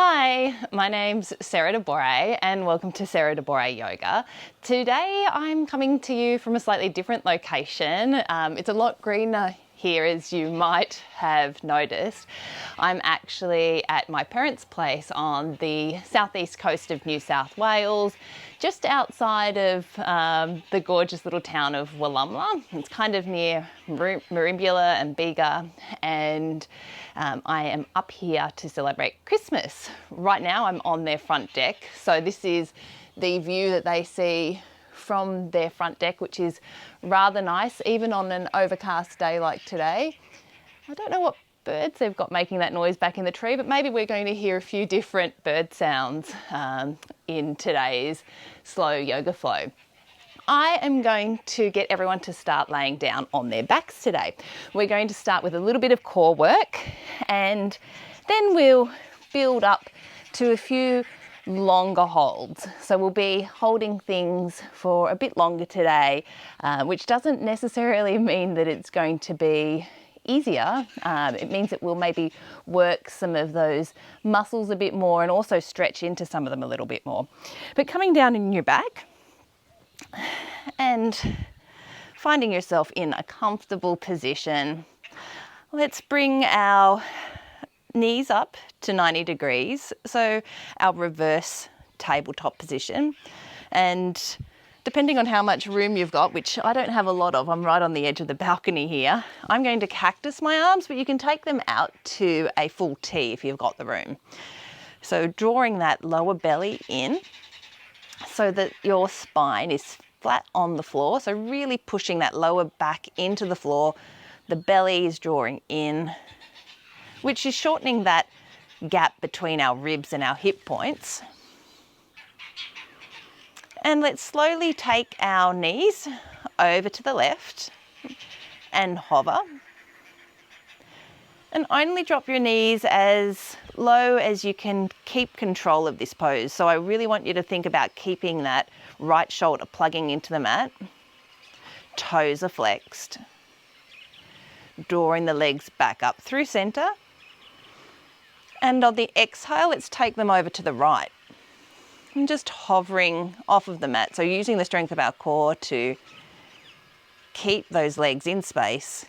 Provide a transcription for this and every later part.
Hi, my name's Sarah DeBorre and welcome to Sarah DeBorre Yoga. Today I'm coming to you from a slightly different location. It's a lot greener here, as you might have noticed. I'm actually at my parents' place on the southeast coast of New South Wales, just outside of the gorgeous little town of Wolumla. It's kind of near Merimbula and Bega, and I am up here to celebrate Christmas. Right now I'm on their front deck, so this is the view that they see from their front deck, which is rather nice, even on an overcast day like today. I don't know what birds they've got making that noise back in the tree, but maybe we're going to hear a few different bird sounds in today's slow yoga flow. I am going to get everyone to start laying down on their backs today. We're going to start with a little bit of core work, and then we'll build up to a few longer holds. So we'll be holding things for a bit longer today, which doesn't necessarily mean that it's going to be easier. It means that we'll maybe work some of those muscles a bit more and also stretch into some of them a little bit more. But coming down in your back and finding yourself in a comfortable position, let's bring our knees up to 90 degrees, so our reverse tabletop position. And depending on how much room you've got, which I don't have a lot of, I'm right on the edge of the balcony here, I'm going to cactus my arms, but you can take them out to a full T if you've got the room. So drawing that lower belly in so that your spine is flat on the floor, so really pushing that lower back into the floor. The belly is drawing in, which is shortening that gap between our ribs and our hip points. And let's slowly take our knees over to the left and hover. And only drop your knees as low as you can keep control of this pose. So I really want you to think about keeping that right shoulder plugging into the mat. Toes are flexed. Drawing the legs back up through center. And on the exhale, let's take them over to the right. And just hovering off of the mat. So using the strength of our core to keep those legs in space.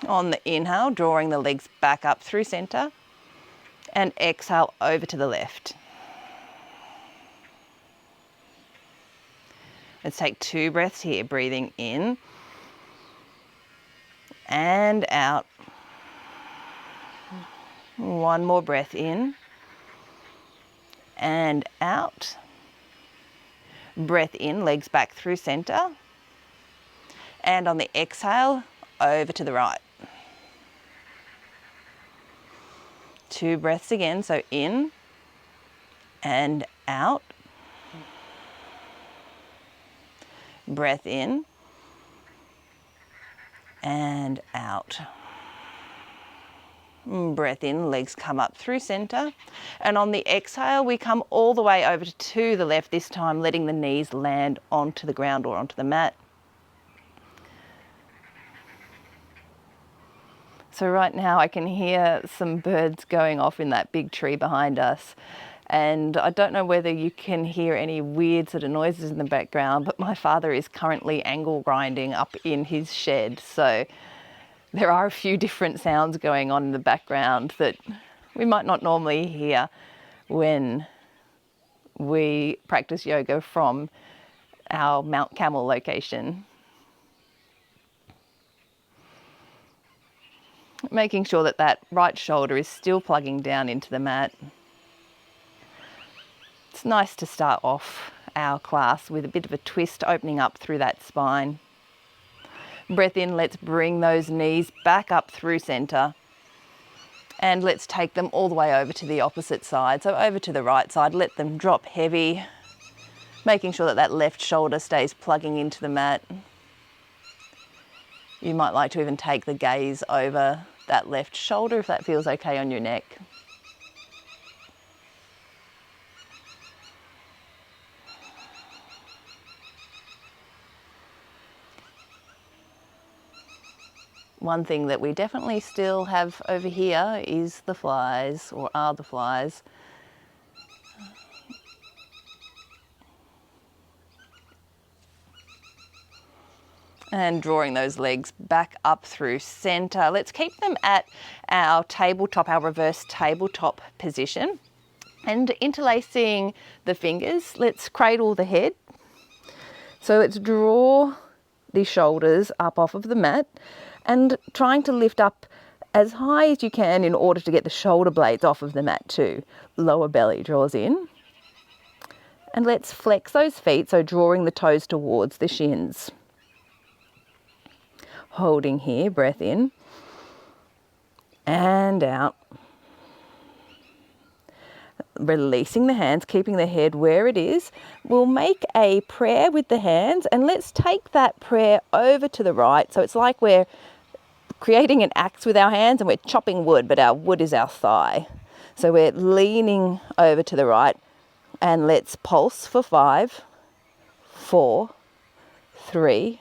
On the inhale, drawing the legs back up through center. And exhale over to the left. Let's take 2 breaths here, breathing in and out. 1 more breath in and out. Breath in, legs back through center. And on the exhale, over to the right. 2 breaths again, so in and out. Breath in and out. Breath in, legs come up through center. And on the exhale, we come all the way over to the left, this time letting the knees land onto the ground or onto the mat. So right now I can hear some birds going off in that big tree behind us. And I don't know whether you can hear any weird sort of noises in the background, but my father is currently angle grinding up in his shed. So there are a few different sounds going on in the background that we might not normally hear when we practice yoga from our Mount Camel location. Making sure that that right shoulder is still plugging down into the mat. It's nice to start off our class with a bit of a twist, opening up through that spine. Breath in, let's bring those knees back up through center. And let's take them all the way over to the opposite side. So over to the right side, let them drop heavy, making sure that that left shoulder stays plugging into the mat. You might like to even take the gaze over that left shoulder if that feels okay on your neck. One thing that we definitely still have over here is the flies, or are the flies. And drawing those legs back up through center. Let's keep them at our tabletop, our reverse tabletop position. And interlacing the fingers, let's cradle the head. So let's draw the shoulders up off of the mat and trying to lift up as high as you can in order to get the shoulder blades off of the mat too. Lower belly draws in. And let's flex those feet, so drawing the toes towards the shins. Holding here, breath in and out. Releasing the hands, keeping the head where it is. We'll make a prayer with the hands, and let's take that prayer over to the right. So it's like we're creating an axe with our hands and we're chopping wood, but our wood is our thigh. So we're leaning over to the right, and let's pulse for 5, 4, 3,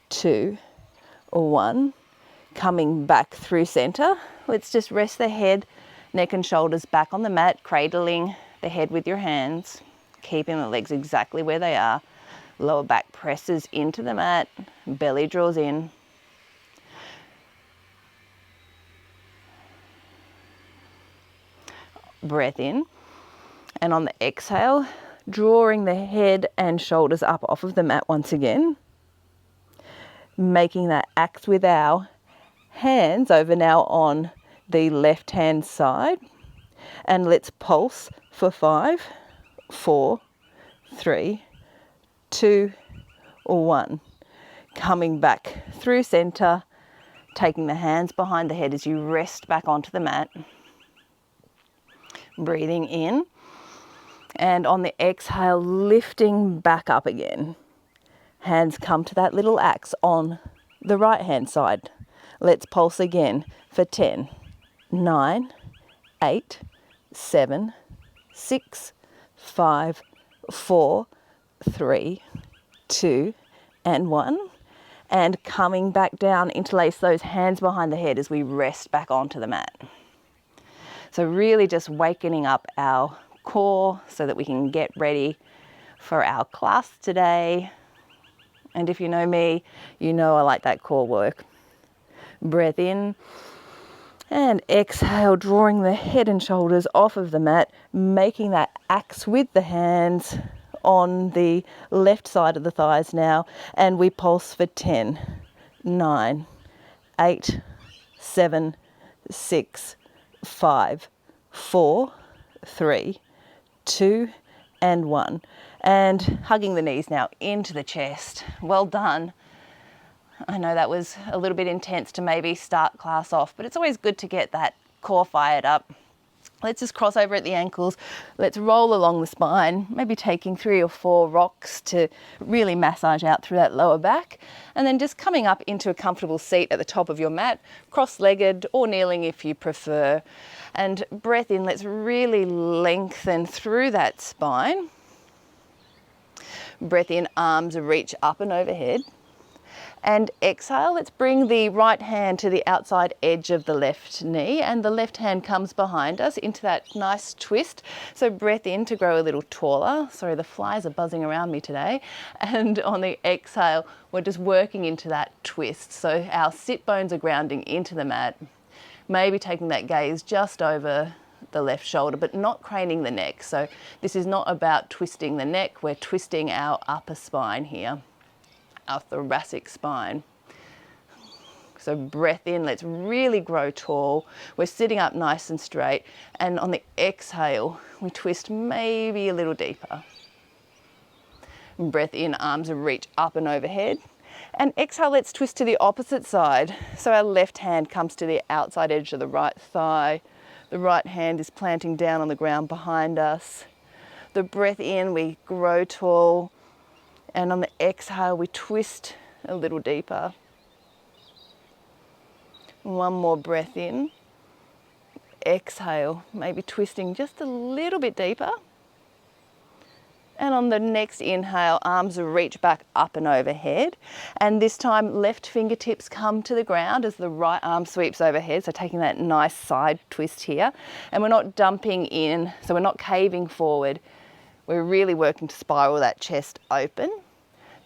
2, 1. Coming back through center. Let's just rest the head, neck and shoulders back on the mat, cradling the head with your hands, keeping the legs exactly where they are. Lower back presses into the mat, belly draws in. Breath in, and on the exhale, drawing the head and shoulders up off of the mat once again. Making that axe with our hands over now on the left hand side, and let's pulse for 5, 4, 3, 2, 1. Coming back through center, taking the hands behind the head as you rest back onto the mat. Breathing in, and on the exhale, lifting back up again. Hands come to that little axe on the right hand side. Let's pulse again for 10, 9, 8, 7, 6, 5, 4, 3, 2, and 1. And coming back down, interlace those hands behind the head as we rest back onto the mat. So really just wakening up our core so that we can get ready for our class today. And if you know me, you know I like that core work. Breath in and exhale, drawing the head and shoulders off of the mat, making that axe with the hands on the left side of the thighs now. And we pulse for 10, 9, 8, 7, 6, 5, 4, 3, 2, and 1. And hugging the knees now into the chest. Well done. I know that was a little bit intense to maybe start class off, but it's always good to get that core fired up. Let's just cross over at the ankles. Let's roll along the spine, maybe taking 3 or 4 rocks to really massage out through that lower back. And then just coming up into a comfortable seat at the top of your mat, cross-legged or kneeling if you prefer. And breath in, let's really lengthen through that spine. Breath in, arms reach up and overhead. And exhale, let's bring the right hand to the outside edge of the left knee, and the left hand comes behind us into that nice twist. So breath in to grow a little taller. Sorry, the flies are buzzing around me today. And on the exhale, we're just working into that twist. So our sit bones are grounding into the mat, maybe taking that gaze just over the left shoulder, but not craning the neck. So this is not about twisting the neck, we're twisting our upper spine here, our thoracic spine. So breath in, let's really grow tall. We're sitting up nice and straight, and on the exhale, we twist maybe a little deeper. Breath in, arms reach up and overhead. And exhale, let's twist to the opposite side. So our left hand comes to the outside edge of the right thigh. The right hand is planting down on the ground behind us. The breath in, we grow tall. And on the exhale, we twist a little deeper. One more breath in. Exhale, maybe twisting just a little bit deeper. And on the next inhale, arms reach back up and overhead. And this time, left fingertips come to the ground as the right arm sweeps overhead. So taking that nice side twist here. And we're not dumping in, so we're not caving forward. We're really working to spiral that chest open.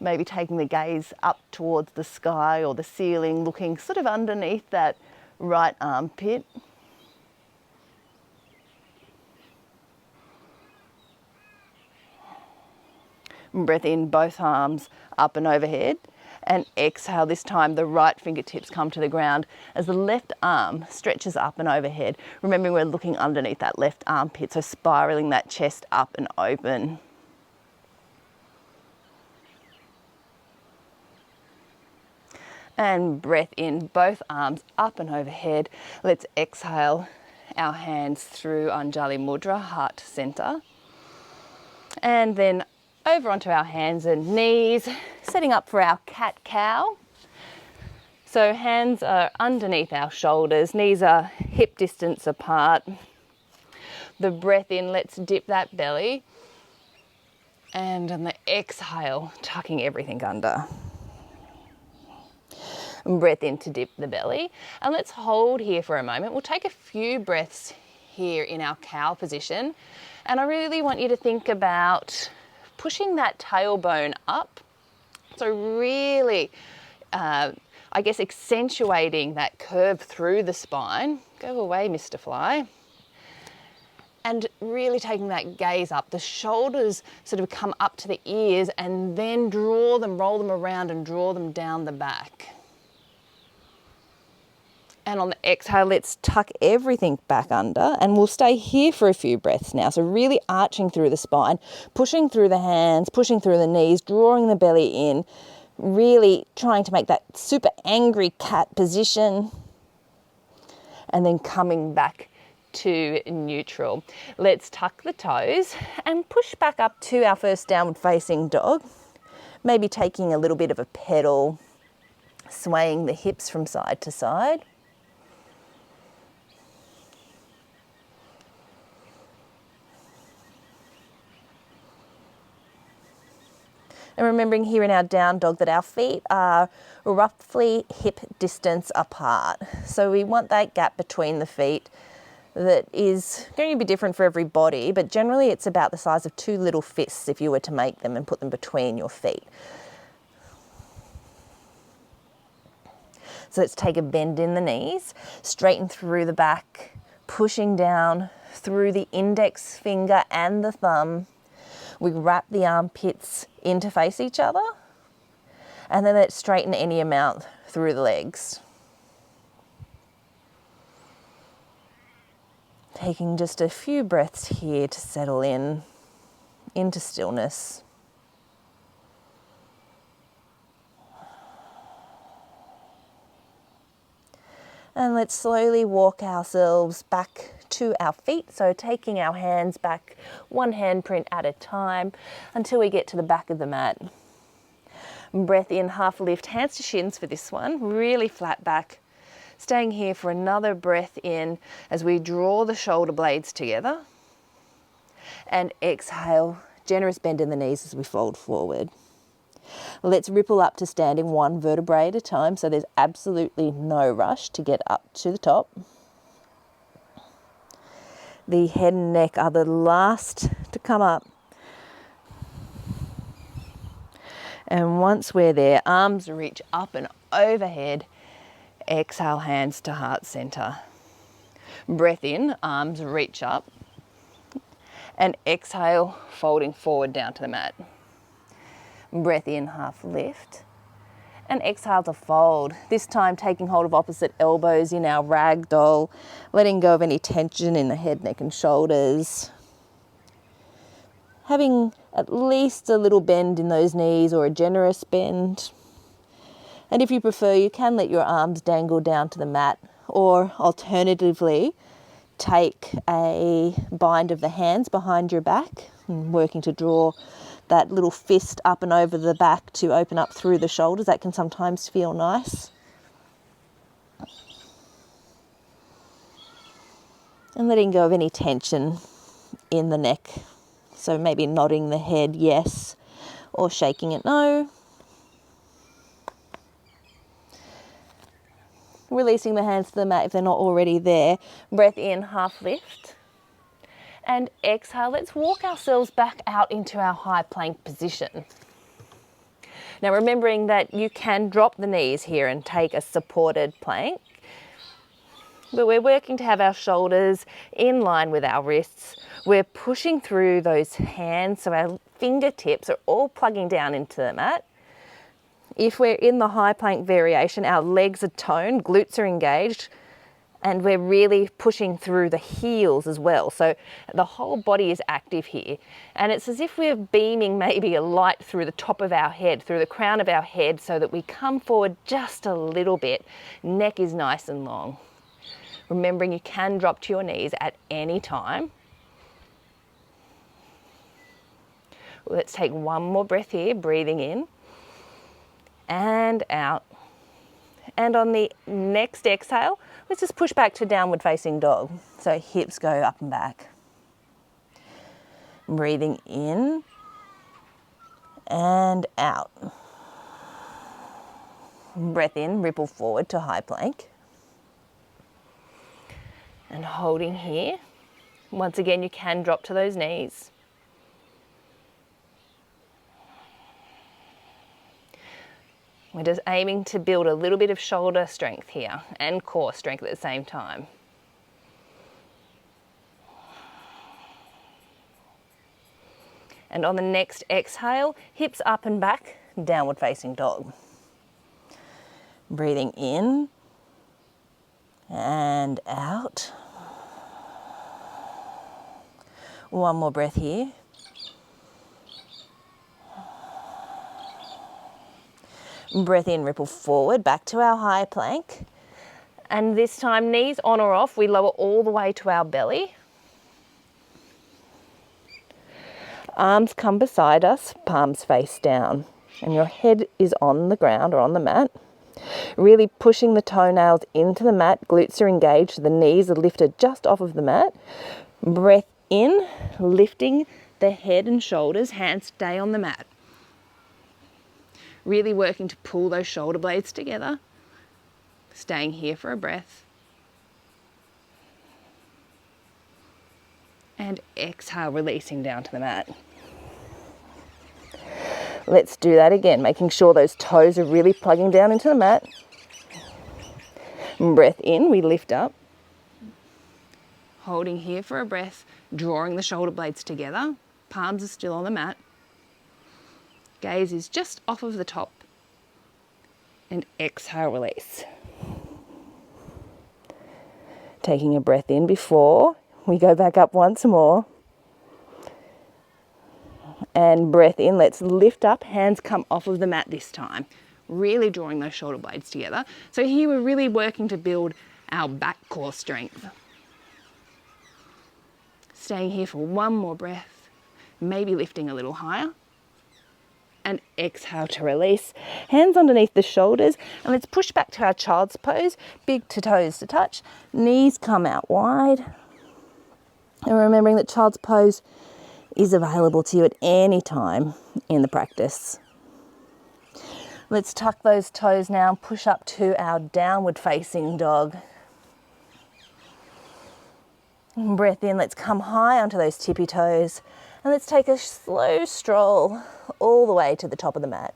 Maybe taking the gaze up towards the sky or the ceiling, looking sort of underneath that right armpit. Breath in, both arms up and overhead, and exhale. This time the right fingertips come to the ground as the left arm stretches up and overhead. Remembering we're looking underneath that left armpit, so spiraling that chest up and open. And breath in, both arms up and overhead. Let's exhale our hands through Anjali Mudra, heart to center. And then over onto our hands and knees, setting up for our cat-cow. So hands are underneath our shoulders, knees are hip distance apart. The breath in, let's dip that belly. And on the exhale, tucking everything under. And breath in to dip the belly. And let's hold here for a moment. We'll take a few breaths here in our cow position. And I really want you to think about pushing that tailbone up. So really, I guess, accentuating that curve through the spine. Go away, Mr. Fly. And really taking that gaze up. The shoulders sort of come up to the ears and then draw them, roll them around and draw them down the back. And on the exhale, let's tuck everything back under, and we'll stay here for a few breaths now. So really arching through the spine, pushing through the hands, pushing through the knees, drawing the belly in, really trying to make that super angry cat position, and then coming back to neutral. Let's tuck the toes and push back up to our first downward facing dog. Maybe taking a little bit of a pedal, swaying the hips from side to side. And remembering here in our down dog that our feet are roughly hip distance apart. So we want that gap between the feet that is going to be different for every body, but generally it's about the size of two little fists if you were to make them and put them between your feet. So let's take a bend in the knees, straighten through the back, pushing down through the index finger and the thumb. We wrap the armpits in to face each other, and then let's straighten any amount through the legs. Taking just a few breaths here to settle in into stillness. And let's slowly walk ourselves back to our feet. So taking our hands back one handprint at a time until we get to the back of the mat. Breath in, half lift, hands to shins for this one, really flat back. Staying here for another breath in as we draw the shoulder blades together. And exhale, generous bend in the knees as we fold forward. Let's ripple up to standing one vertebrae at a time, so there's absolutely no rush to get up to the top. The head and neck are the last to come up. And once we're there, arms reach up and overhead. Exhale, hands to heart center. Breath in, arms reach up. And exhale, folding forward down to the mat. Breath in, half lift. And exhale to fold. This time taking hold of opposite elbows in our ragdoll, letting go of any tension in the head, neck and shoulders. Having at least a little bend in those knees or a generous bend. And if you prefer, you can let your arms dangle down to the mat, or alternatively, take a bind of the hands behind your back, and working to draw that little fist up and over the back to open up through the shoulders. That can sometimes feel nice. And letting go of any tension in the neck, So maybe nodding the head yes, or shaking it no. Releasing the hands to the mat if they're not already there. Breath in, half lift. And exhale, let's walk ourselves back out into our high plank position. Now remembering that you can drop the knees here and take a supported plank, but we're working to have our shoulders in line with our wrists. We're pushing through those hands so our fingertips are all plugging down into the mat. If we're in the high plank variation, our legs are toned, glutes are engaged, and we're really pushing through the heels as well. So the whole body is active here. And it's as if we're beaming maybe a light through the top of our head, through the crown of our head, so that we come forward just a little bit. Neck is nice and long. Remembering you can drop to your knees at any time. Let's take one more breath here, breathing in and out. And on the next exhale, let's just push back to downward facing dog. So hips go up and back. Breathing in and out. Breath in, ripple forward to high plank. And holding here. Once again, you can drop to those knees. We're just aiming to build a little bit of shoulder strength here and core strength at the same time. And on the next exhale, hips up and back, downward facing dog. Breathing in and out. One more breath here. Breath in, ripple forward, back to our high plank. And this time, knees on or off, we lower all the way to our belly. Arms come beside us, palms face down. And your head is on the ground or on the mat. Really pushing the toenails into the mat, glutes are engaged, the knees are lifted just off of the mat. Breath in, lifting the head and shoulders, hands stay on the mat. Really working to pull those shoulder blades together. Staying here for a breath. And exhale, releasing down to the mat. Let's do that again, making sure those toes are really plugging down into the mat. Breath in, we lift up. Holding here for a breath, drawing the shoulder blades together. Palms are still on the mat. Gaze is just off of the top. And exhale, release. Taking a breath in before we go back up once more. And breath in, let's lift up, hands come off of the mat this time. Really drawing those shoulder blades together. So here we're really working to build our back core strength. Staying here for one more breath, maybe lifting a little higher. And exhale to release. Hands underneath the shoulders, and let's push back to our child's pose. Big toes to touch, knees come out wide. And remembering that child's pose is available to you at any time in the practice. Let's tuck those toes now and push up to our downward facing dog. And breath in, let's come high onto those tippy toes. And let's take a slow stroll all the way to the top of the mat.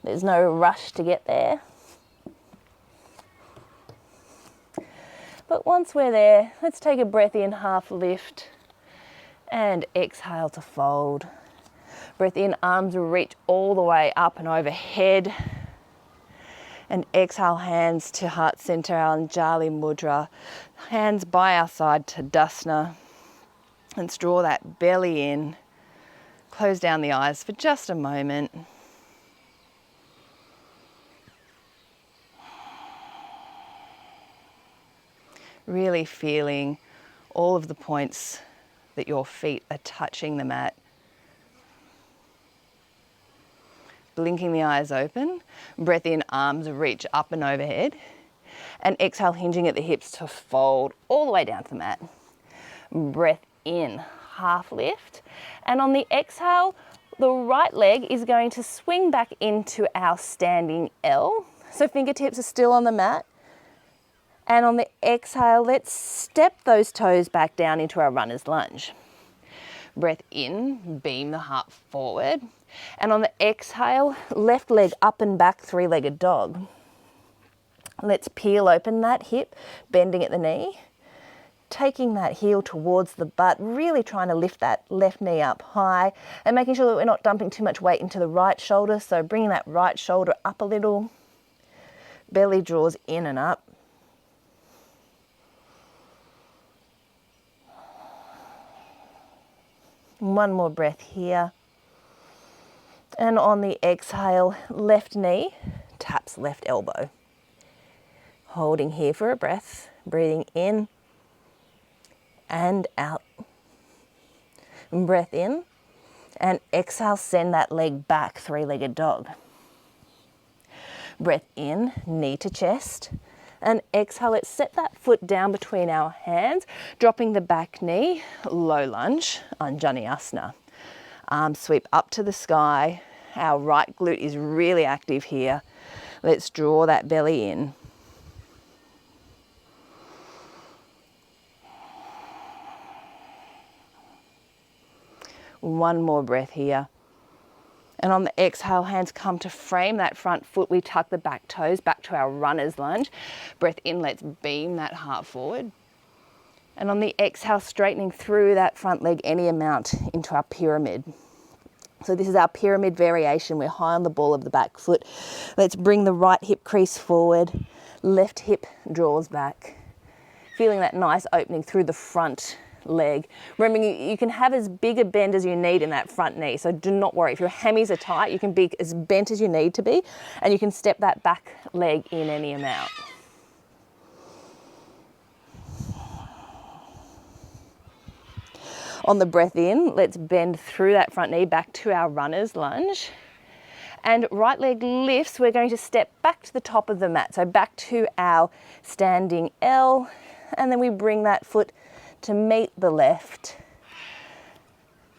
There's no rush to get there. But once we're there, let's take a breath in, half lift, and exhale to fold. Breath in, arms reach all the way up and overhead. And exhale, hands to heart center, our Anjali Mudra. Hands by our side to Tadasana. Let's draw that belly in. Close down the eyes for just a moment. Really feeling all of the points that your feet are touching the mat. Blinking the eyes open. Breath in, arms reach up and overhead. And exhale, hinging at the hips to fold all the way down to the mat. Breath in, half lift. And on the exhale, the right leg is going to swing back into our standing L. So fingertips are still on the mat. And on the exhale, let's step those toes back down into our runner's lunge. Breath in, beam the heart forward. And on the exhale, left leg up and back, three-legged dog. Let's peel open that hip, bending at the knee. Taking that heel towards the butt, really trying to lift that left knee up high and making sure that we're not dumping too much weight into the right shoulder. So bringing that right shoulder up a little. Belly draws in and up. One more breath here. And on the exhale, left knee taps left elbow. Holding here for a breath, breathing in and out. Breath in and exhale, send that leg back, three-legged dog. Breath in, knee to chest. And exhale, let's set that foot down between our hands, dropping the back knee, low lunge, Anjaneyasana. Arms sweep up to the sky. Our right glute is really active here. Let's draw that belly in. One more breath here. And on the exhale, hands come to frame that front foot. We tuck the back toes back to our runner's lunge. Breath in, let's beam that heart forward. And on the exhale, straightening through that front leg any amount into our pyramid. So this is our pyramid variation. We're high on the ball of the back foot. Let's bring the right hip crease forward. Left hip draws back. Feeling that nice opening through the front leg. Remembering you can have as big a bend as you need in that front knee, so do not worry. If your hammies are tight, you can be as bent as you need to be, and you can step that back leg in any amount. On the breath in, let's bend through that front knee back to our runner's lunge. And right leg lifts, we're going to step back to the top of the mat, so back to our standing L, and then we bring that foot to meet the left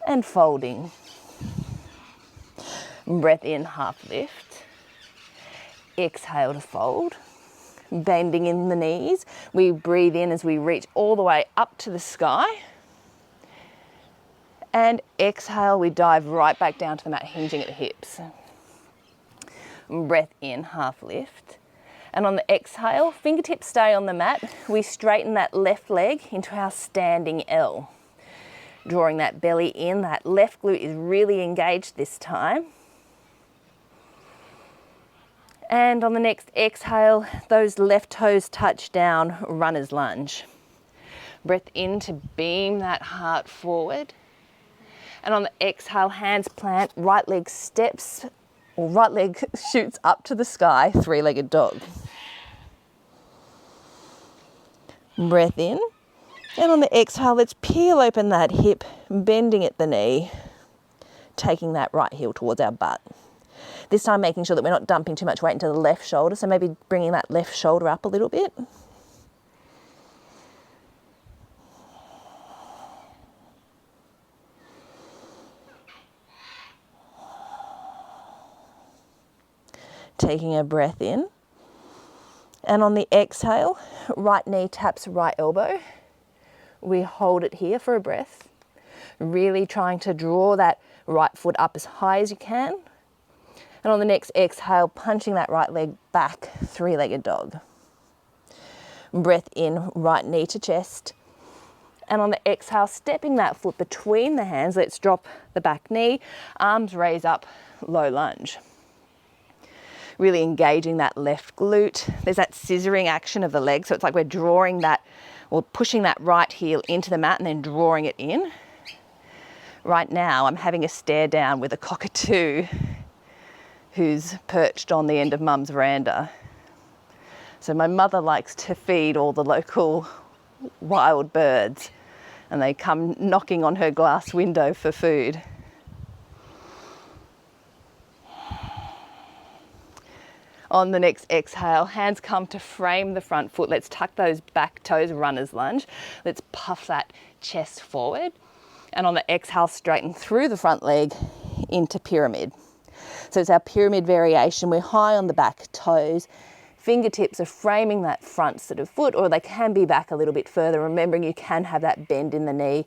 and folding. Breath in, half lift. Exhale to fold. Bending in the knees. We breathe in as we reach all the way up to the sky. And exhale, we dive right back down to the mat, hinging at the hips. Breath in, half lift. And on the exhale, fingertips stay on the mat. We straighten that left leg into our standing L. Drawing that belly in, that left glute is really engaged this time. And on the next exhale, those left toes touch down, runner's lunge. Breath in to beam that heart forward. And on the exhale, hands plant, right leg steps, or right leg shoots up to the sky, three-legged dog. Breath in. And on the exhale, let's peel open that hip, bending at the knee, taking that right heel towards our butt. This time making sure that we're not dumping too much weight into the left shoulder, so maybe bringing that left shoulder up a little bit. Taking a breath in. And on the exhale, right knee taps right elbow. We hold it here for a breath. Really trying to draw that right foot up as high as you can. And on the next exhale, punching that right leg back, three-legged dog. Breath in, right knee to chest. And on the exhale, stepping that foot between the hands, let's drop the back knee, arms raise up, low lunge. Really engaging that left glute. There's that scissoring action of the leg, so it's like we're drawing that, or pushing that right heel into the mat and then drawing it in. Right now, I'm having a stare down with a cockatoo who's perched on the end of Mum's veranda. So my mother likes to feed all the local wild birds, and they come knocking on her glass window for food. On the next exhale, hands come to frame the front foot. Let's tuck those back toes, runner's lunge. Let's puff that chest forward. And on the exhale, straighten through the front leg into pyramid. So it's our pyramid variation. We're high on the back toes. Fingertips are framing that front sort of foot, or they can be back a little bit further, remembering you can have that bend in the knee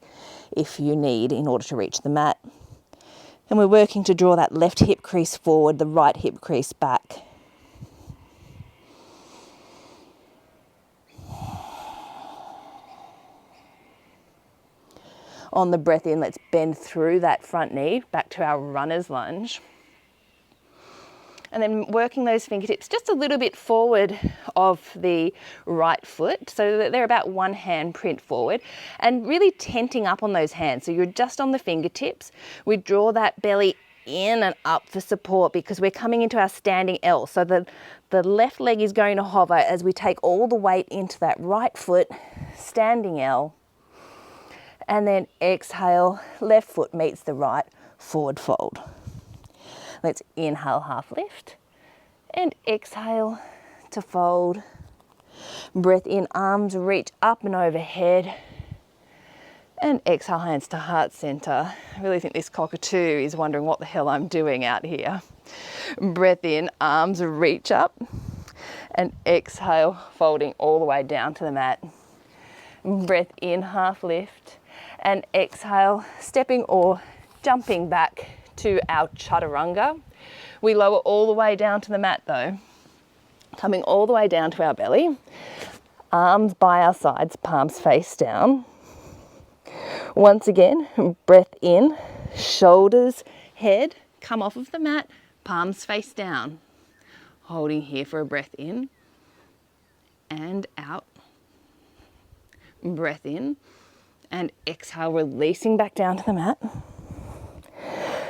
if you need in order to reach the mat. And we're working to draw that left hip crease forward, the right hip crease back. On the breath in, let's bend through that front knee back to our runner's lunge. And then working those fingertips just a little bit forward of the right foot so that they're about one hand print forward, and really tenting up on those hands. So you're just on the fingertips. We draw that belly in and up for support because we're coming into our standing L. So the left leg is going to hover as we take all the weight into that right foot, standing L. And then exhale, left foot meets the right, forward fold. Let's inhale, half lift, and exhale to fold. Breath in, arms reach up and overhead, and exhale, hands to heart center. I really think this cockatoo is wondering what the hell I'm doing out here. Breath in, arms reach up, and exhale, folding all the way down to the mat. Breath in, half lift, and exhale, stepping or jumping back to our chaturanga. We lower all the way down to the mat though, coming all the way down to our belly, arms by our sides, palms face down. Once again, breath in, shoulders, head, come off of the mat, palms face down. Holding here for a breath in and out. Breath in and exhale, releasing back down to the mat.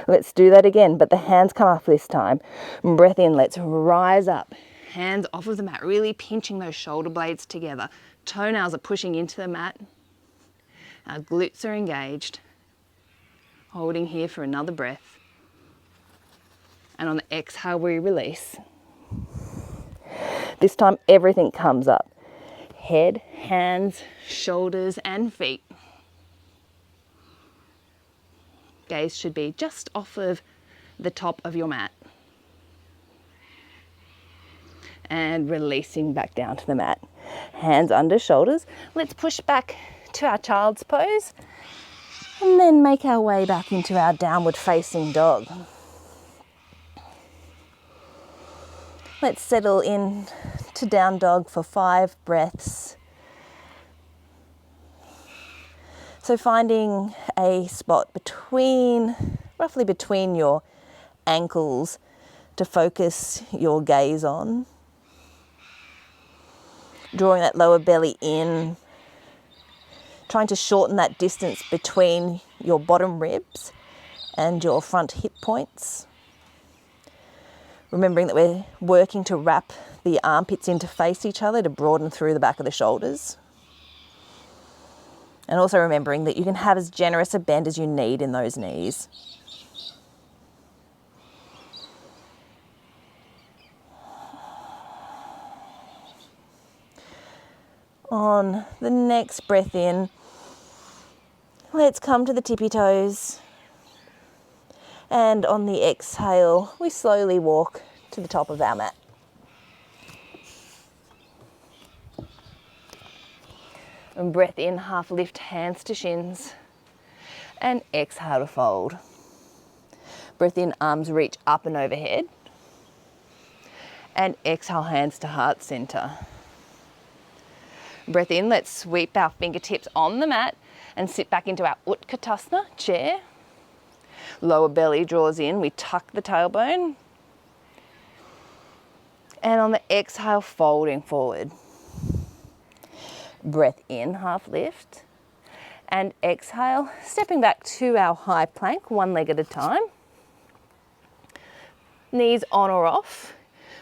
Let's do that again, but the hands come up this time. Breath in, let's rise up. Hands off of the mat, really pinching those shoulder blades together. Toenails are pushing into the mat. Our glutes are engaged. Holding here for another breath. And on the exhale, we release. This time, everything comes up. Head, hands, shoulders, and feet. Gaze should be just off of the top of your mat. And releasing back down to the mat. Hands under shoulders. Let's push back to our child's pose and then make our way back into our downward facing dog. Let's settle in to down dog for 5 breaths. So finding a spot roughly between your ankles to focus your gaze on. Drawing that lower belly in, trying to shorten that distance between your bottom ribs and your front hip points. Remembering that we're working to wrap the armpits in to face each other to broaden through the back of the shoulders. And also remembering that you can have as generous a bend as you need in those knees. On the next breath in, let's come to the tippy toes. And on the exhale, we slowly walk to the top of our mat. And breath in, half lift, hands to shins. And exhale to fold. Breath in, arms reach up and overhead. And exhale, hands to heart center. Breath in, let's sweep our fingertips on the mat and sit back into our Utkatasana chair. Lower belly draws in, we tuck the tailbone. And on the exhale, folding forward. Breath in, half lift, and exhale, stepping back to our high plank, one leg at a time. Knees on or off,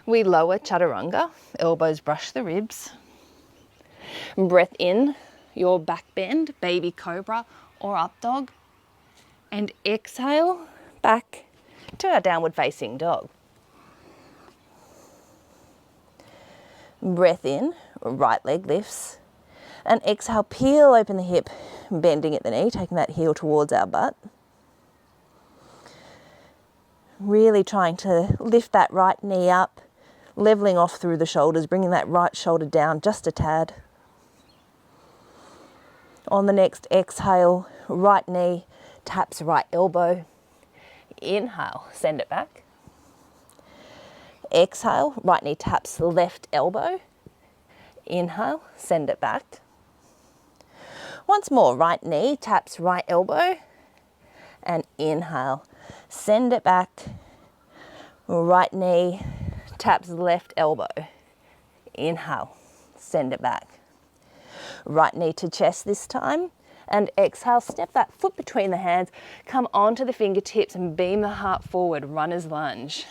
we lower chaturanga, elbows brush the ribs. Breath in, your back bend, baby cobra or up dog, and exhale, back to our downward facing dog. Breath in, right leg lifts, And exhale, peel open the hip, bending at the knee, taking that heel towards our butt. Really trying to lift that right knee up, leveling off through the shoulders, bringing that right shoulder down just a tad. On the next exhale, right knee taps right elbow. Inhale, send it back. Exhale, right knee taps left elbow. Inhale, send it back. Once more, right knee taps right elbow. And inhale, send it back. Right knee taps left elbow. Inhale, send it back. Right knee to chest this time. And exhale, step that foot between the hands, come onto the fingertips and beam the heart forward, runner's lunge.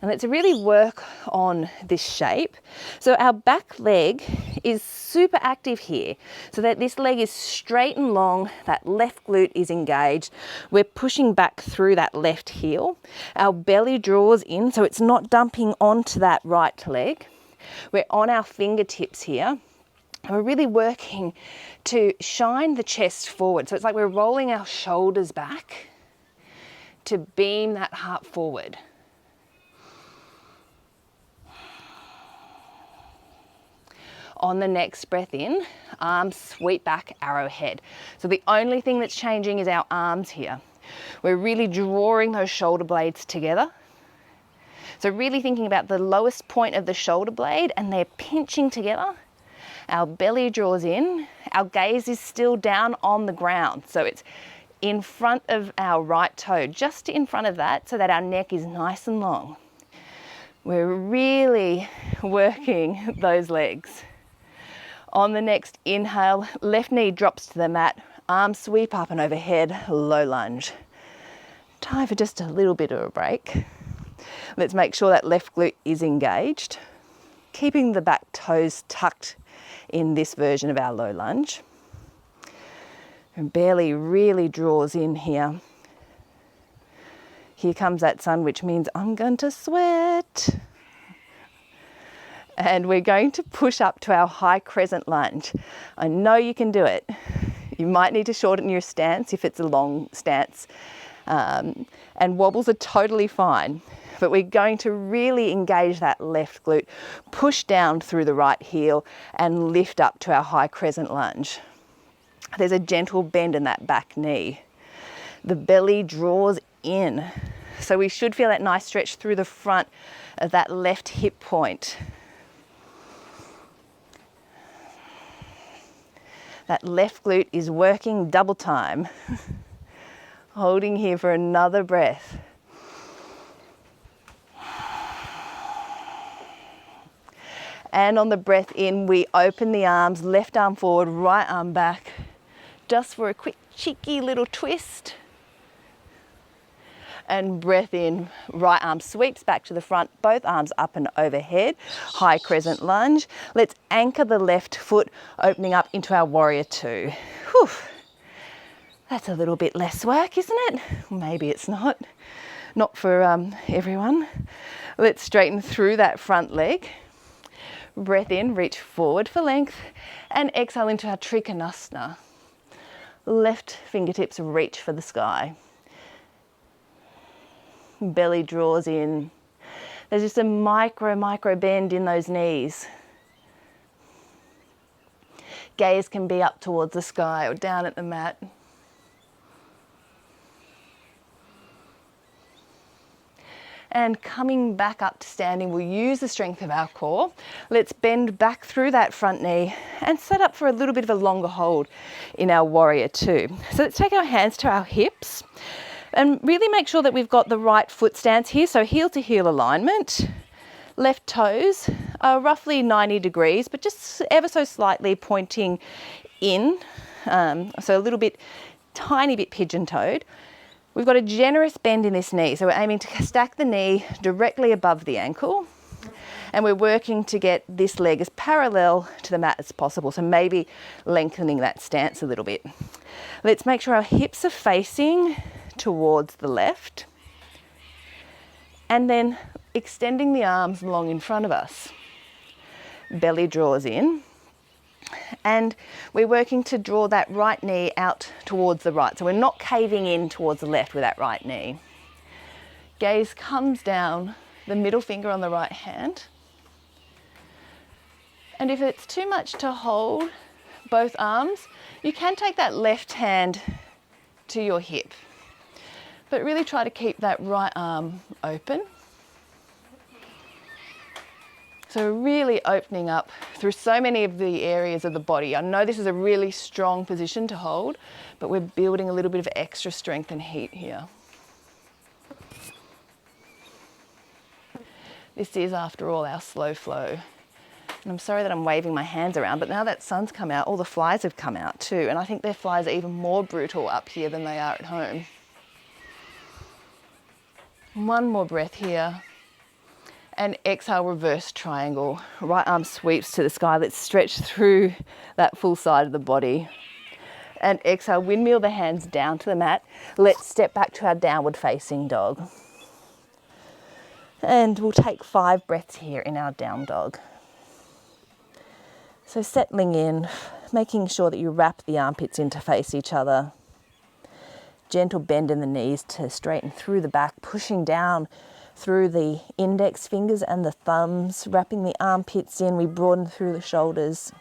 And let's really work on this shape. So our back leg is super active here, so that this leg is straight and long, that left glute is engaged. We're pushing back through that left heel. Our belly draws in, so it's not dumping onto that right leg. We're on our fingertips here. And we're really working to shine the chest forward. So it's like we're rolling our shoulders back to beam that heart forward. On the next breath in, arms sweep back, arrowhead. So the only thing that's changing is our arms here. We're really drawing those shoulder blades together. So really thinking about the lowest point of the shoulder blade and they're pinching together. Our belly draws in, our gaze is still down on the ground. So it's in front of our right toe, just in front of that, so that our neck is nice and long. We're really working those legs. On the next inhale, left knee drops to the mat, arms sweep up and overhead, low lunge. Time for just a little bit of a break. Let's make sure that left glute is engaged, keeping the back toes tucked in this version of our low lunge. And belly really draws in here. Here comes that sun, which means I'm going to sweat. And we're going to push up to our high crescent lunge. I know you can do it. You might need to shorten your stance if it's a long stance. And wobbles are totally fine. But we're going to really engage that left glute, push down through the right heel and lift up to our high crescent lunge. There's a gentle bend in that back knee. The belly draws in. So we should feel that nice stretch through the front of that left hip point. That left glute is working double time. Holding here for another breath. And on the breath in, we open the arms, left arm forward, right arm back, just for a quick cheeky little twist. And breath in, right arm sweeps back to the front, both arms up and overhead, high crescent lunge. Let's anchor the left foot, opening up into our warrior two. Whew. That's a little bit less work, isn't it? Maybe it's not. Not for everyone. Let's straighten through that front leg. Breath in, reach forward for length, and exhale into our Trikonasana. Left fingertips reach for the sky. Belly draws in. There's just a micro bend in those knees. Gaze can be up towards the sky or down at the mat. And coming back up to standing, we'll use the strength of our core. Let's bend back through that front knee and set up for a little bit of a longer hold in our warrior two. So let's take our hands to our hips and really make sure that we've got the right foot stance here. So heel to heel alignment. Left toes are roughly 90 degrees, but just ever so slightly pointing in. So a little bit, tiny bit pigeon-toed. We've got a generous bend in this knee, so we're aiming to stack the knee directly above the ankle, and we're working to get this leg as parallel to the mat as possible, so maybe lengthening that stance a little bit. Let's make sure our hips are facing towards the left, and then extending the arms long in front of us. Belly draws in. And we're working to draw that right knee out towards the right. So we're not caving in towards the left with that right knee. Gaze comes down, the middle finger on the right hand. And if it's too much to hold both arms, you can take that left hand to your hip. But really try to keep that right arm open. So really opening up through so many of the areas of the body. I know this is a really strong position to hold, but we're building a little bit of extra strength and heat here. This is, after all, our slow flow. And I'm sorry that I'm waving my hands around, but now that sun's come out, all the flies have come out too. And I think their flies are even more brutal up here than they are at home. One more breath here. And exhale, reverse triangle. Right arm sweeps to the sky. Let's stretch through that full side of the body. And exhale, windmill the hands down to the mat. Let's step back to our downward facing dog. And we'll take 5 breaths here in our down dog. So settling in, making sure that you wrap the armpits in to face each other. Gentle bend in the knees to straighten through the back, pushing down through the index fingers and the thumbs, wrapping the armpits in. We broaden through the shoulders.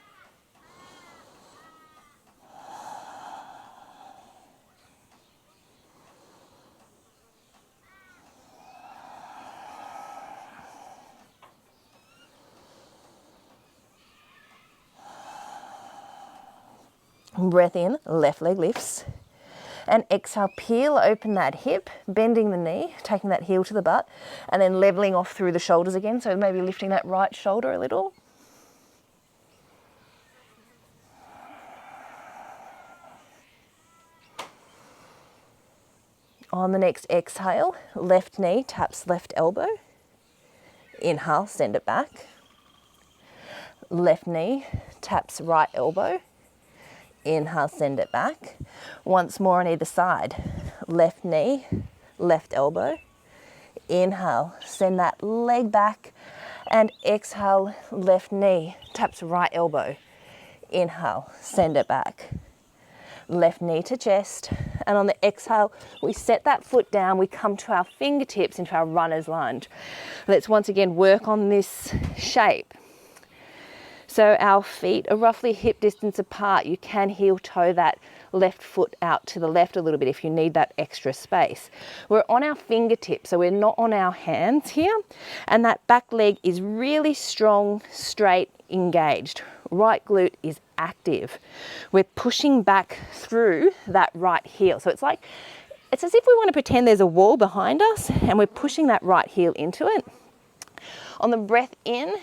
Breath in, left leg lifts. And exhale, peel open that hip, bending the knee, taking that heel to the butt, and then leveling off through the shoulders again. So maybe lifting that right shoulder a little. On the next exhale, left knee taps left elbow. Inhale, send it back. Left knee taps right elbow. Inhale, send it back. Once more on either side. Left knee, left elbow. Inhale, send that leg back. And exhale, left knee taps right elbow. Inhale, send it back. Left knee to chest. And on the exhale, we set that foot down. We come to our fingertips into our runner's lunge. Let's once again work on this shape. So our feet are roughly hip distance apart. You can heel toe that left foot out to the left a little bit if you need that extra space. We're on our fingertips, so we're not on our hands here. And that back leg is really strong, straight, engaged. Right glute is active. We're pushing back through that right heel. So it's as if we want to pretend there's a wall behind us and we're pushing that right heel into it. On the breath in,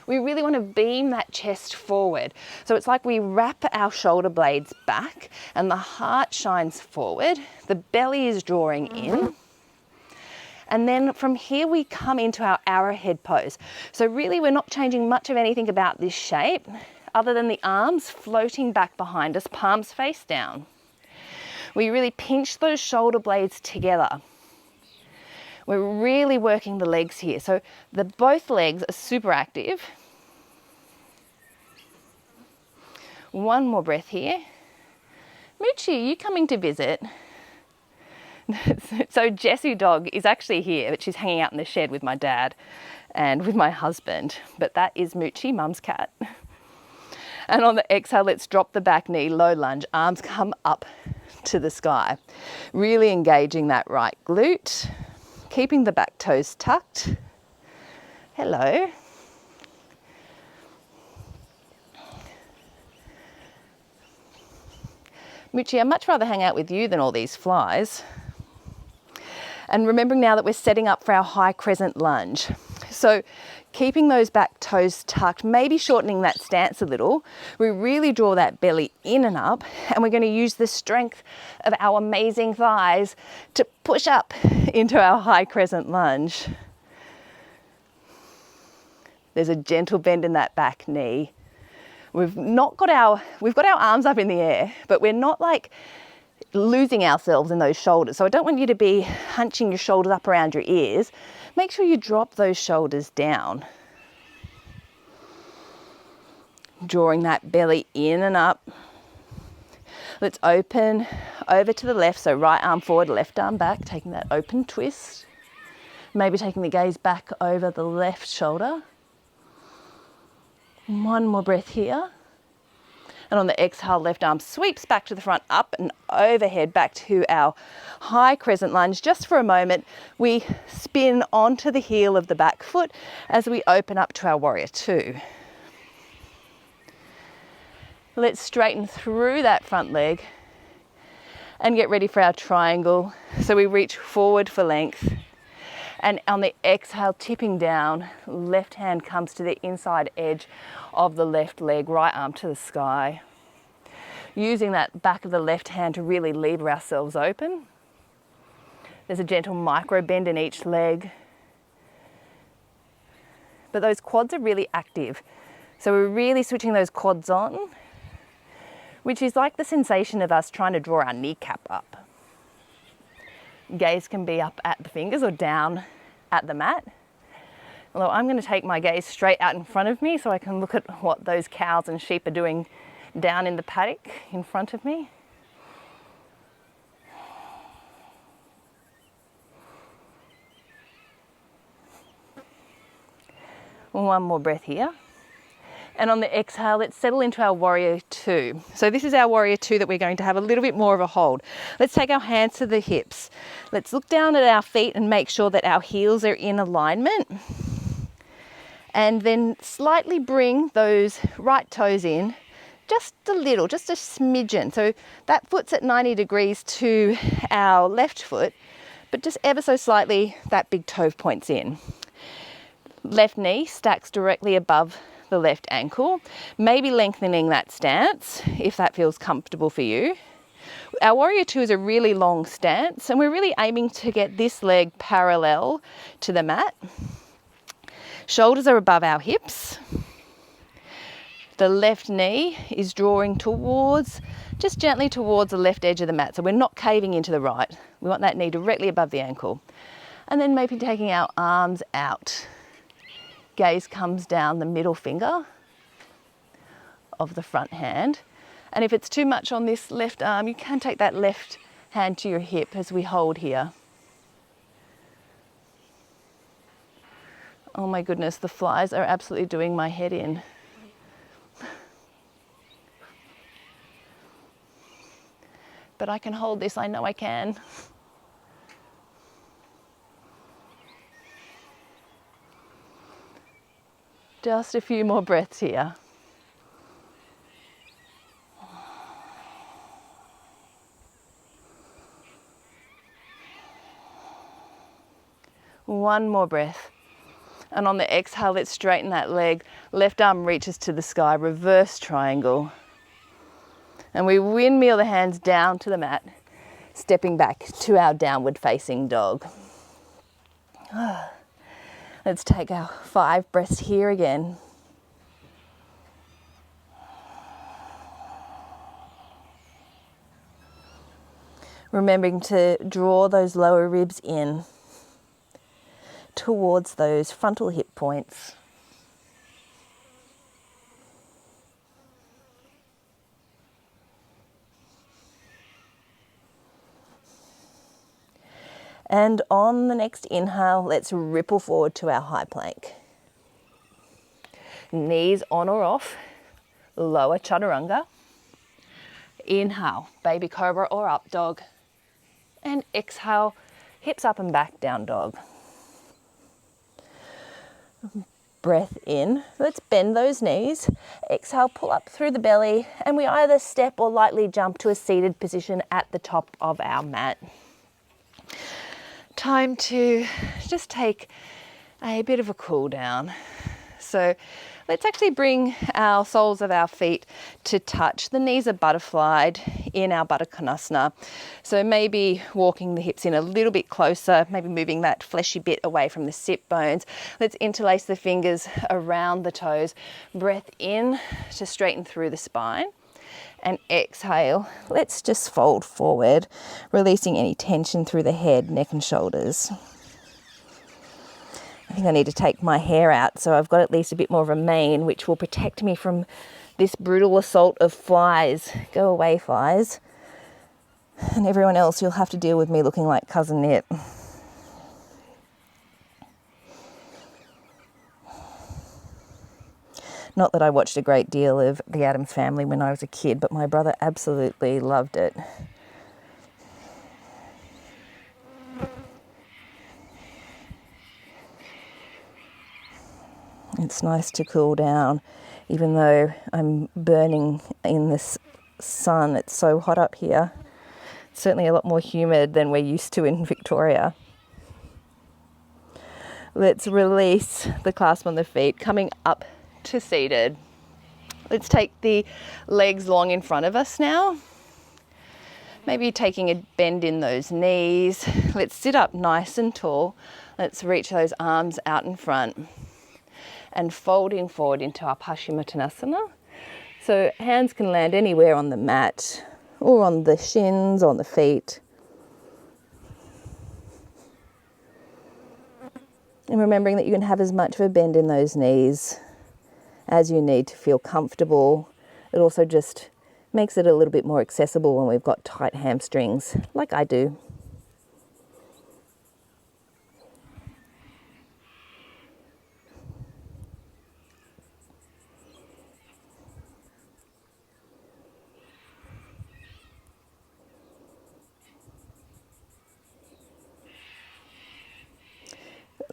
we really want to beam that chest forward. So it's like we wrap our shoulder blades back and the heart shines forward. The belly is drawing in. And then from here we come into our arrowhead pose. So really we're not changing much of anything about this shape other than the arms floating back behind us, palms face down. We really pinch those shoulder blades together. We're really working the legs here. So both legs are super active. One more breath here. Moochie, you coming to visit? So Jessie dog is actually here, but she's hanging out in the shed with my dad and with my husband. But that is Moochie, mum's cat. And on the exhale, let's drop the back knee, low lunge, arms come up to the sky. Really engaging that right glute. Keeping the back toes tucked. Hello. Moochie, I'd much rather hang out with you than all these flies. And remembering now that we're setting up for our high crescent lunge. So keeping those back toes tucked, maybe shortening that stance a little. We really draw that belly in and up, and we're going to use the strength of our amazing thighs to push up into our high crescent lunge. There's a gentle bend in that back knee. We've got our arms up in the air, but we're not like losing ourselves in those shoulders. So I don't want you to be hunching your shoulders up around your ears. Make sure you drop those shoulders down. drawing that belly in and up. Let's open over to the left, so right arm forward, left arm back, taking that open twist. Maybe taking the gaze back over the left shoulder. One more breath here. And on the exhale, left arm sweeps back to the front, up and overhead, back to our high crescent lunge. Just for a moment, we spin onto the heel of the back foot as we open up to our warrior two. Let's straighten through that front leg and get ready for our triangle. So we reach forward for length. And on the exhale, tipping down, left hand comes to the inside edge of the left leg, right arm to the sky. Using that back of the left hand to really lever ourselves open. There's a gentle micro bend in each leg. But those quads are really active. So we're really switching those quads on, which is like the sensation of us trying to draw our kneecap up. Gaze can be up at the fingers or down at the mat. Although I'm going to take my gaze straight out in front of me so I can look at what those cows and sheep are doing down in the paddock in front of me. One more breath here. And on the exhale, let's settle into our warrior two. So this is our warrior two that we're going to have a little bit more of a hold. Let's take our hands to the hips. Let's look down at our feet and make sure that our heels are in alignment. And then slightly bring those right toes in, just a little, just a smidgen. So that foot's at 90 degrees to our left foot, but just ever so slightly that big toe points in. Left knee stacks directly above the left ankle, maybe lengthening that stance if that feels comfortable for you. Our warrior two is a really long stance and we're really aiming to get this leg parallel to the mat. Shoulders are above our hips. The left knee is drawing towards, just gently towards the left edge of the mat. So we're not caving into the right. We want that knee directly above the ankle. And then maybe taking our arms out. Gaze comes down the middle finger of the front hand. And if it's too much on this left arm, you can take that left hand to your hip as we hold here. Oh my goodness, the flies are absolutely doing my head in. But I can hold this, I know I can. Just a few more breaths here. One more breath. And on the exhale, let's straighten that leg. Left arm reaches to the sky, reverse triangle. And we windmill the hands down to the mat, stepping back to our downward facing dog. Let's take our 5 breaths here again. Remembering to draw those lower ribs in towards those frontal hip points. And on the next inhale, let's ripple forward to our high plank. Knees on or off, lower chaturanga. Inhale, baby cobra or up dog. And exhale, hips up and back, down dog. Breath in, let's bend those knees. Exhale, pull up through the belly, and we either step or lightly jump to a seated position at the top of our mat. Time to just take a bit of a cool down. So let's actually bring our soles of our feet to touch. The knees are butterflied in our Baddha Konasana. So maybe walking the hips in a little bit closer, maybe moving that fleshy bit away from the sit bones. Let's interlace the fingers around the toes. Breath in to straighten through the spine. And exhale, let's just fold forward, releasing any tension through the head, neck and shoulders. I think I need to take my hair out so I've got at least a bit more of a mane, which will protect me from this brutal assault of flies. Go away, flies. And everyone else, you'll have to deal with me looking like Cousin Knit. Not that I watched a great deal of The Addams Family when I was a kid, but my brother absolutely loved it. It's nice to cool down, even though I'm burning in this sun. It's so hot up here. It's certainly a lot more humid than we're used to in Victoria. Let's release the clasp on the feet, coming up to seated. Let's take the legs long in front of us now. Maybe taking a bend in those knees. Let's sit up nice and tall. Let's reach those arms out in front and folding forward into our Paschimottanasana. So hands can land anywhere on the mat or on the shins, on the feet. And remembering that you can have as much of a bend in those knees as you need to feel comfortable. It also just makes it a little bit more accessible when we've got tight hamstrings, like I do.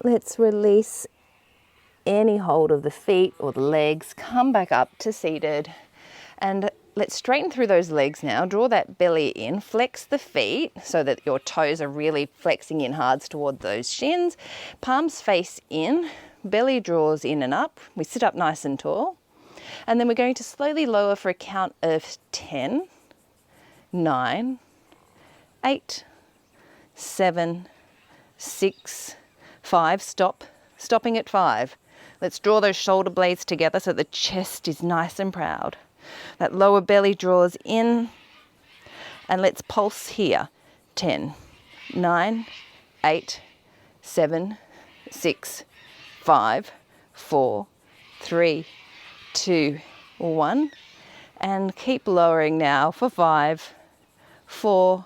Let's release any hold of the feet or the legs, come back up to seated, and let's straighten through those legs now. Draw that belly in, flex the feet so that your toes are really flexing in hard toward those shins. Palms face in, belly draws in and up. We sit up nice and tall. And then we're going to slowly lower for a count of 10, 9, 8, 7, 6, 5. Stopping at 5. Let's draw those shoulder blades together so the chest is nice and proud. That lower belly draws in, and let's pulse here. 10, 9, 8, 7, 6, 5, 4, 3, 2, 1. And keep lowering now for 5, 4,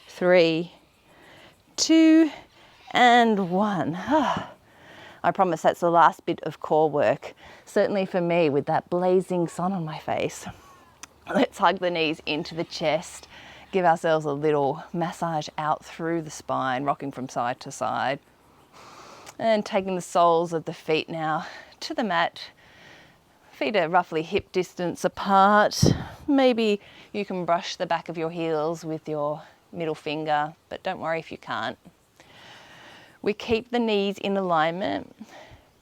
3, 2, and 1. I promise that's the last bit of core work, certainly for me with that blazing sun on my face. Let's hug the knees into the chest, give ourselves a little massage out through the spine, rocking from side to side. And taking the soles of the feet now to the mat. Feet are roughly hip distance apart. Maybe you can brush the back of your heels with your middle finger, but don't worry if you can't. We keep the knees in alignment,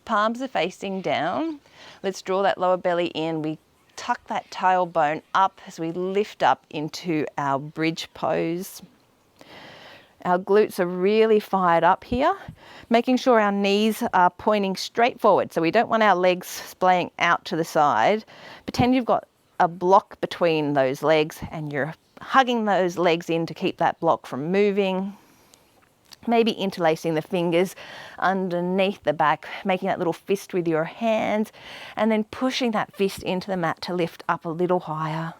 palms are facing down. Let's draw that lower belly in. We tuck that tailbone up as we lift up into our bridge pose. Our glutes are really fired up here, making sure our knees are pointing straight forward. So we don't want our legs splaying out to the side. Pretend you've got a block between those legs and you're hugging those legs in to keep that block from moving. Maybe interlacing the fingers underneath the back, making that little fist with your hands, and then pushing that fist into the mat to lift up a little higher.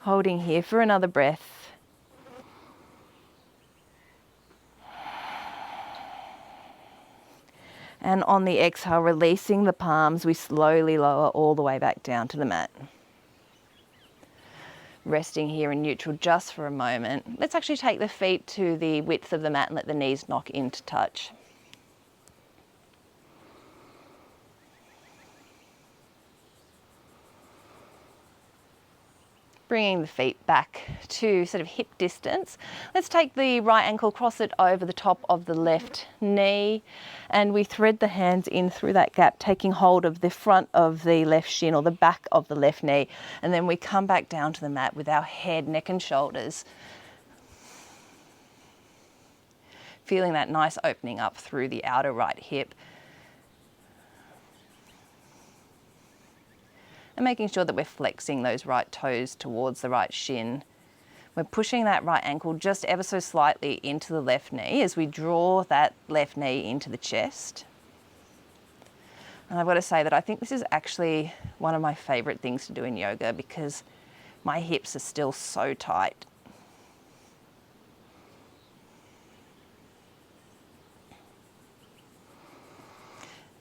Holding here for another breath. And on the exhale, releasing the palms, we slowly lower all the way back down to the mat. Resting here in neutral just for a moment. Let's actually take the feet to the width of the mat and let the knees knock into touch. Bringing the feet back to sort of hip distance. Let's take the right ankle, cross it over the top of the left knee, and we thread the hands in through that gap, taking hold of the front of the left shin or the back of the left knee, and then we come back down to the mat with our head, neck and shoulders. Feeling that nice opening up through the outer right hip. And making sure that we're flexing those right toes towards the right shin. We're pushing that right ankle just ever so slightly into the left knee as we draw that left knee into the chest. And I've got to say that I think this is actually one of my favourite things to do in yoga because my hips are still so tight.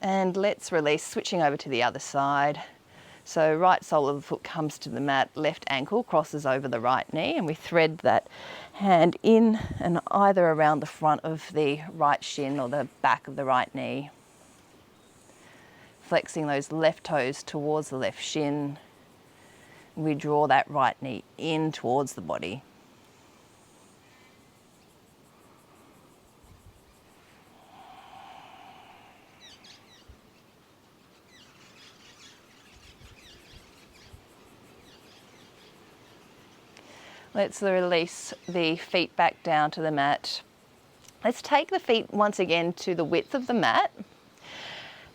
And let's release, switching over to the other side. So right sole of the foot comes to the mat, left ankle crosses over the right knee, and we thread that hand in and either around the front of the right shin or the back of the right knee. Flexing those left toes towards the left shin. We draw that right knee in towards the body. Let's release the feet back down to the mat. Let's take the feet once again to the width of the mat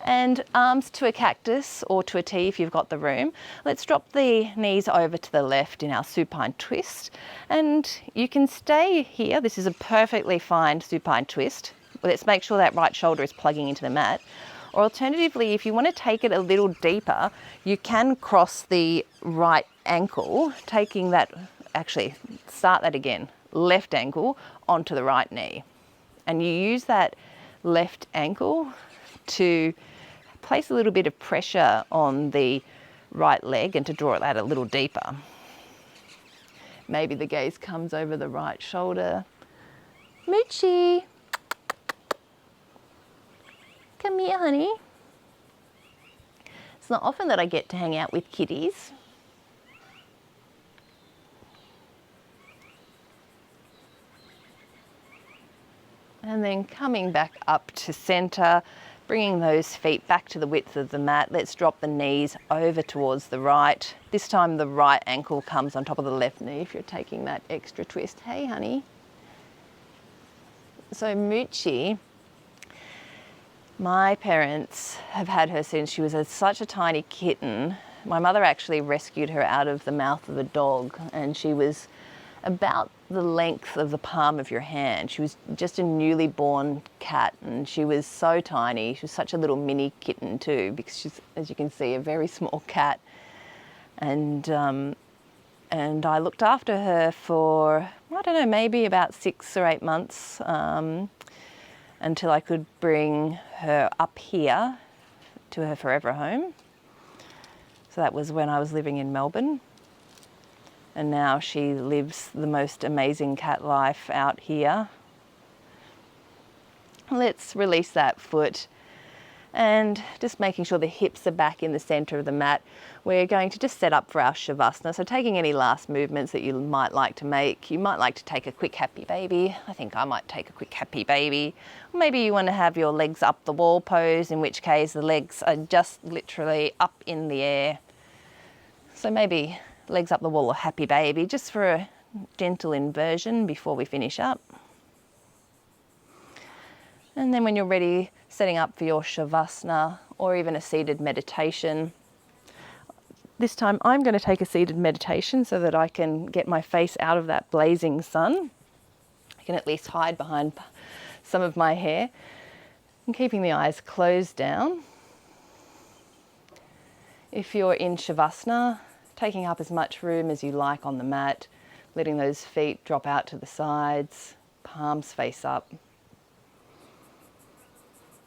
and arms to a cactus or to a T if you've got the room. Let's drop the knees over to the left in our supine twist, and you can stay here. This is a perfectly fine supine twist. Let's make sure that right shoulder is plugging into the mat. Or alternatively, if you want to take it a little deeper, you can cross the right ankle, taking that, actually start that again, left ankle onto the right knee. And you use that left ankle to place a little bit of pressure on the right leg and to draw it out a little deeper. Maybe the gaze comes over the right shoulder. Moochie, come here, honey. It's not often that I get to hang out with kitties. And then coming back up to center, bringing those feet back to the width of the mat. Let's drop the knees over towards the right. This time the right ankle comes on top of the left knee if you're taking that extra twist. Hey, honey. So Moochie, my parents have had her since she was such a tiny kitten. My mother actually rescued her out of the mouth of a dog, and she was about the length of the palm of your hand. She was just a newly born cat, and she was so tiny. She was such a little mini kitten too, because she's, as you can see, a very small cat. And I looked after her for, I don't know, maybe about 6 or 8 months, until I could bring her up here to her forever home. So that was when I was living in Melbourne. And now she lives the most amazing cat life out here. Let's release that foot and just making sure the hips are back in the center of the mat. We're going to just set up for our Shavasana. So taking any last movements that you might like to make. You might like to take a quick happy baby. I think I might take a quick happy baby. Or maybe you want to have your legs up the wall pose, in which case the legs are just literally up in the air. So maybe legs up the wall or happy baby, just for a gentle inversion before we finish up. And then when you're ready, setting up for your Shavasana or even a seated meditation. This time I'm going to take a seated meditation so that I can get my face out of that blazing sun. I can at least hide behind some of my hair. And keeping the eyes closed down. If you're in Shavasana, taking up as much room as you like on the mat, letting those feet drop out to the sides, palms face up.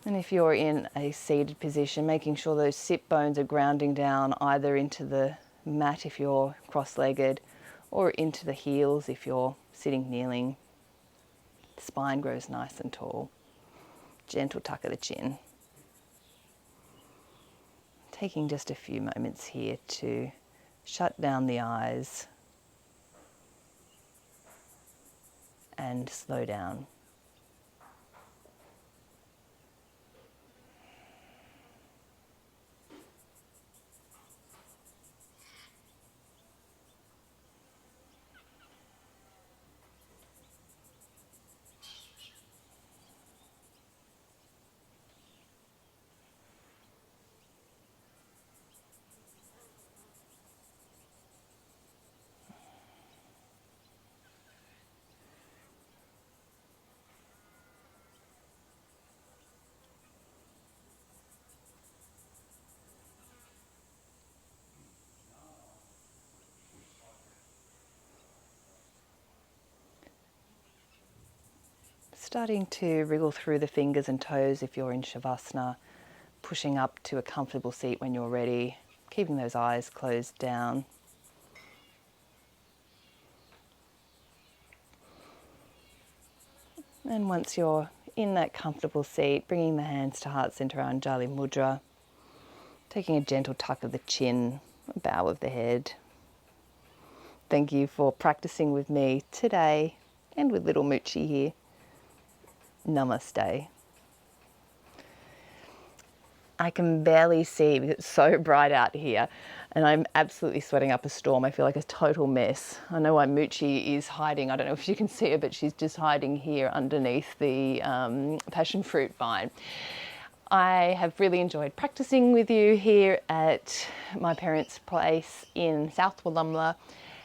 And if you're in a seated position, making sure those sit bones are grounding down either into the mat if you're cross-legged or into the heels if you're sitting kneeling. The spine grows nice and tall. Gentle tuck of the chin. Taking just a few moments here to shut down the eyes and slow down. starting to wriggle through the fingers and toes if you're in Shavasana, pushing up to a comfortable seat when you're ready, keeping those eyes closed down. And once you're in that comfortable seat, bringing the hands to Heart Center Anjali Mudra, taking a gentle tuck of the chin, a bow of the head. Thank you for practicing with me today and with little Moochie here. Namaste. I can barely see because it's so bright out here and I'm absolutely sweating up a storm. I feel like a total mess. I know why Moochie is hiding. I don't know if you can see her, but she's just hiding here underneath the passion fruit vine. I have really enjoyed practicing with you here at my parents' place in South Wolumla,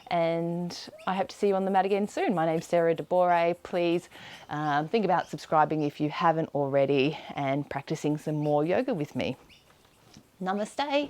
and I hope to see you on the mat again soon. My name's Sarah DeBorre. Please think about subscribing if you haven't already and practicing some more yoga with me. Namaste.